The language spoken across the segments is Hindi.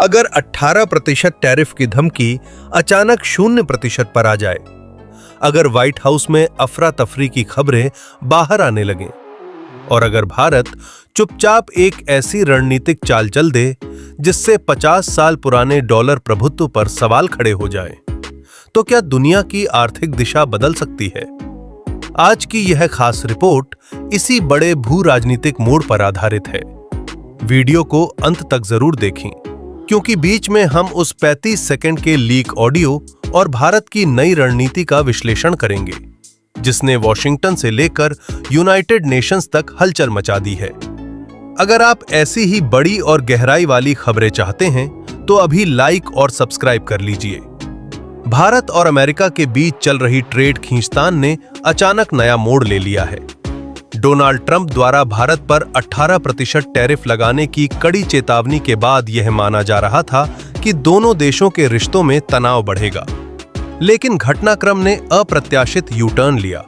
अगर 18% टैरिफ की धमकी अचानक 0% पर आ जाए, अगर व्हाइट हाउस में अफरा तफरी की खबरें बाहर आने लगें और अगर भारत चुपचाप एक ऐसी रणनीतिक चाल चल दे जिससे 50 साल पुराने डॉलर प्रभुत्व पर सवाल खड़े हो जाएं, तो क्या दुनिया की आर्थिक दिशा बदल सकती है? आज की यह खास रिपोर्ट इसी बड़े भू राजनीतिक मोड़ पर आधारित है। वीडियो को अंत तक जरूर देखें, क्योंकि बीच में हम उस 35 सेकंड के लीक ऑडियो और भारत की नई रणनीति का विश्लेषण करेंगे, जिसने वॉशिंगटन से लेकर यूनाइटेड नेशंस तक हलचल मचा दी है। अगर आप ऐसी ही बड़ी और गहराई वाली खबरें चाहते हैं, तो अभी लाइक और सब्सक्राइब कर लीजिए। भारत और अमेरिका के बीच चल रही ट्रेड खींचतान ने अचानक नया मोड़ ले लिया है। डोनाल्ड ट्रंप द्वारा भारत पर 18% टैरिफ लगाने की कड़ी चेतावनी के बाद यह माना जा रहा था कि दोनों देशों के रिश्तों में तनाव बढ़ेगा, लेकिन घटनाक्रम ने अप्रत्याशित यू टर्न लिया।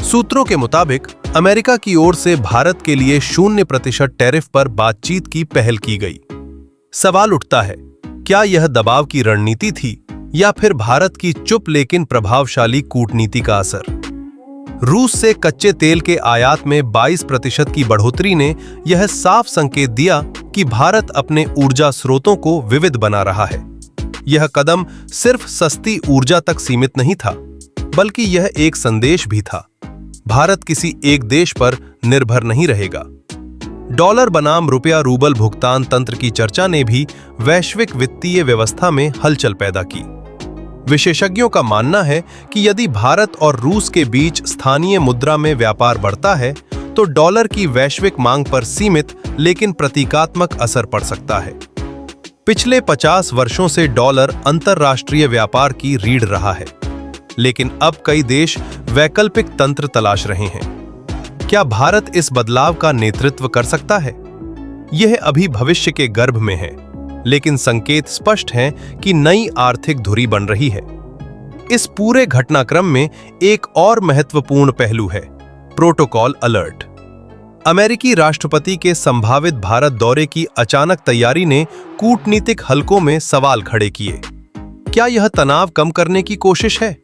सूत्रों के मुताबिक अमेरिका की ओर से भारत के लिए 0% टैरिफ पर बातचीत की पहल की गई। सवाल उठता है, क्या यह दबाव की रणनीति थी या फिर भारत की चुप लेकिन प्रभावशाली कूटनीति का असर? रूस से कच्चे तेल के आयात में 22% की बढ़ोतरी ने यह साफ संकेत दिया कि भारत अपने ऊर्जा स्रोतों को विविध बना रहा है। यह कदम सिर्फ सस्ती ऊर्जा तक सीमित नहीं था, बल्कि यह एक संदेश भी था। भारत किसी एक देश पर निर्भर नहीं रहेगा। डॉलर बनाम रुपया रूबल भुगतान तंत्र की चर्चा ने भी वैश्विक वित्तीय व्यवस्था में हलचल पैदा की। विशेषज्ञों का मानना है कि यदि भारत और रूस के बीच स्थानीय मुद्रा में व्यापार बढ़ता है, तो डॉलर की वैश्विक मांग पर सीमित लेकिन प्रतीकात्मक असर पड़ सकता है। पिछले 50 वर्षों से डॉलर अंतरराष्ट्रीय व्यापार की रीढ़ रहा है, लेकिन अब कई देश वैकल्पिक तंत्र तलाश रहे हैं। क्या भारत इस बदलाव का नेतृत्व कर सकता है? यह अभी भविष्य के गर्भ में है, लेकिन संकेत स्पष्ट हैं कि नई आर्थिक धुरी बन रही है। इस पूरे घटनाक्रम में एक और महत्वपूर्ण पहलू है, प्रोटोकॉल अलर्ट। अमेरिकी राष्ट्रपति के संभावित भारत दौरे की अचानक तैयारी ने कूटनीतिक हलकों में सवाल खड़े किए। क्या यह तनाव कम करने की कोशिश है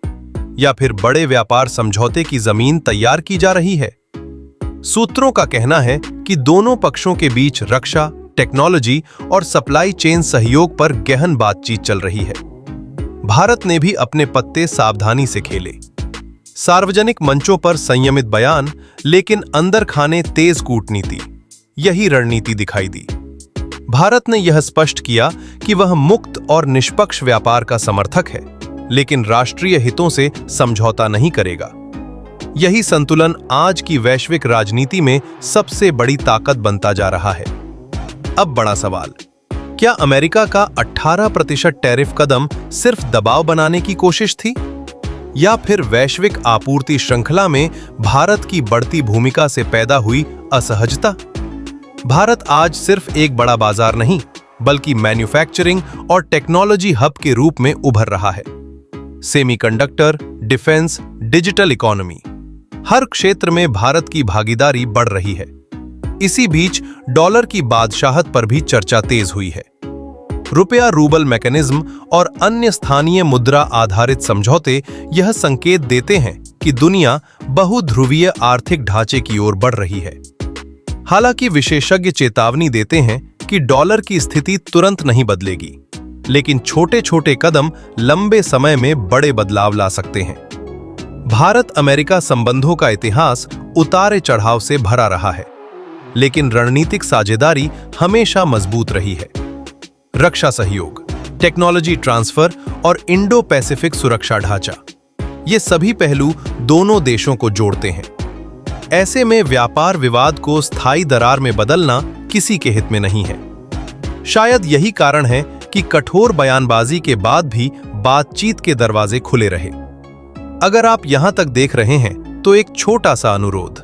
या फिर बड़े व्यापार समझौते की जमीन तैयार की जा रही है? सूत्रों का कहना है कि दोनों पक्षों के बीच रक्षा, टेक्नोलॉजी और सप्लाई चेन सहयोग पर गहन बातचीत चल रही है। भारत ने भी अपने पत्ते सावधानी से खेले। सार्वजनिक मंचों पर संयमित बयान, लेकिन अंदर खाने तेज कूटनीति, यही रणनीति दिखाई दी। भारत ने यह स्पष्ट किया कि वह मुक्त और निष्पक्ष व्यापार का समर्थक है, लेकिन राष्ट्रीय हितों से समझौता नहीं करेगा। यही संतुलन आज की वैश्विक राजनीति में सबसे बड़ी ताकत बनता जा रहा है। अब बड़ा सवाल, क्या अमेरिका का 18% टैरिफ कदम सिर्फ दबाव बनाने की कोशिश थी, या फिर वैश्विक आपूर्ति श्रृंखला में भारत की बढ़ती भूमिका से पैदा हुई असहजता? भारत आज सिर्फ एक बड़ा बाजार नहीं, बल्कि मैन्युफैक्चरिंग और टेक्नोलॉजी हब के रूप में उभर रहा है। सेमीकंडक्टर, डिफेंस, डिजिटल इकोनॉमी, हर क्षेत्र में भारत की भागीदारी बढ़ रही है। इसी बीच डॉलर की बादशाहत पर भी चर्चा तेज हुई है। रुपया रूबल मैकेनिज्म और अन्य स्थानीय मुद्रा आधारित समझौते यह संकेत देते हैं कि दुनिया बहुध्रुवीय आर्थिक ढांचे की ओर बढ़ रही है। हालांकि विशेषज्ञ चेतावनी देते हैं कि डॉलर की स्थिति तुरंत नहीं बदलेगी, लेकिन छोटे-छोटे कदम लंबे समय में बड़े बदलाव ला सकते हैं। भारत अमेरिका संबंधों का इतिहास उतारे चढ़ाव से भरा रहा है, लेकिन रणनीतिक साझेदारी हमेशा मजबूत रही है। रक्षा सहयोग, टेक्नोलॉजी ट्रांसफर और इंडो पैसिफिक सुरक्षा ढांचा, ये सभी पहलू दोनों देशों को जोड़ते हैं। ऐसे में व्यापार विवाद को स्थायी दरार में बदलना किसी के हित में नहीं है। शायद यही कारण है कि कठोर बयानबाजी के बाद भी बातचीत के दरवाजे खुले रहे। अगर आप यहां तक देख रहे हैं, तो एक छोटा सा अनुरोध,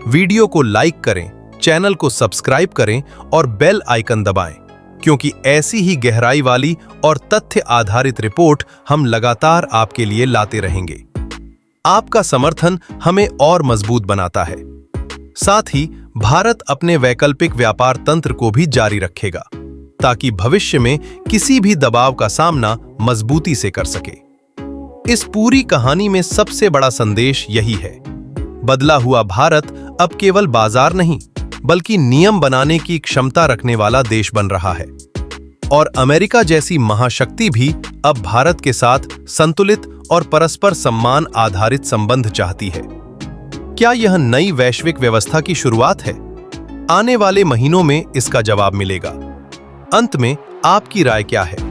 वीडियो को लाइक करें, चैनल को सब्सक्राइब करें और बेल आइकन दबाएं, क्योंकि ऐसी ही गहराई वाली और तथ्य आधारित रिपोर्ट हम लगातार आपके लिए लाते रहेंगे। आपका समर्थन हमें और मजबूत बनाता है। साथ ही भारत अपने वैकल्पिक व्यापार तंत्र को भी जारी रखेगा, ताकि भविष्य में किसी भी दबाव का सामना मजबूती से कर सके। इस पूरी कहानी में सबसे बड़ा संदेश यही है, बदला हुआ भारत अब केवल बाजार नहीं बल्कि नियम बनाने की क्षमता रखने वाला देश बन रहा है। और अमेरिका जैसी महाशक्ति भी अब भारत के साथ संतुलित और परस्पर सम्मान आधारित संबंध चाहती है। क्या यह नई वैश्विक व्यवस्था की शुरुआत है? आने वाले महीनों में इसका जवाब मिलेगा। अंत में आपकी राय क्या है?